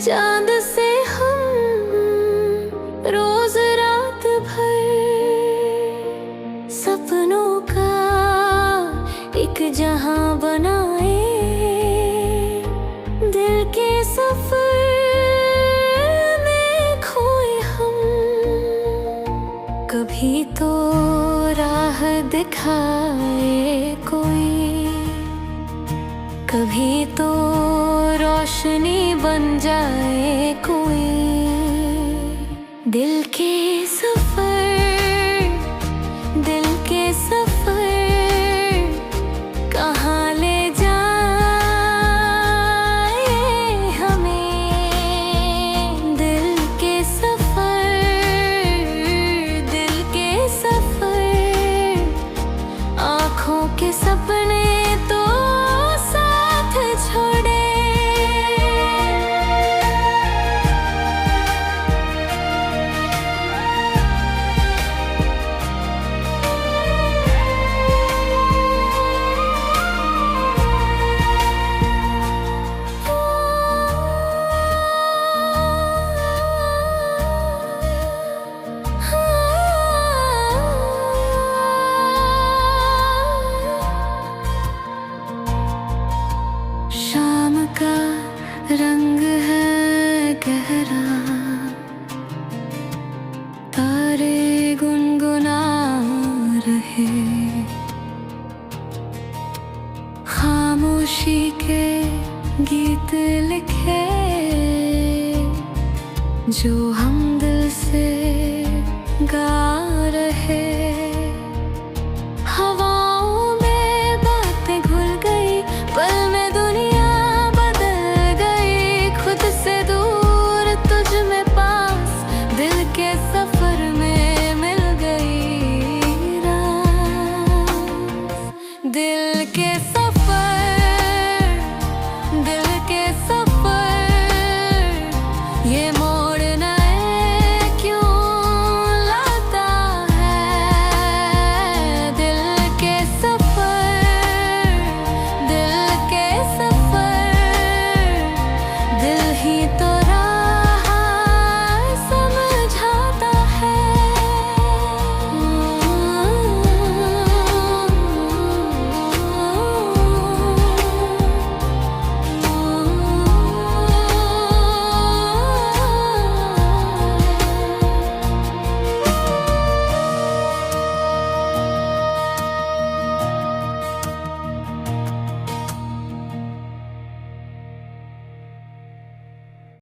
चांद से हम रोज रात भर सपनों का एक जहां बनाए, दिल के सफर में खोए हम। कभी तो राह दिखाए कोई, कभी तो रोशनी बन जाए कोई। दिल के सफर, दिल के सफर कहाँ ले जाए हमें। दिल के सफर, दिल के सफर, आँखों के सपने तो साथ छोड़े। शाम का रंग है गहरा, तारे गुनगुना रहे, खामोशी के गीत लिखे जो हम दिल से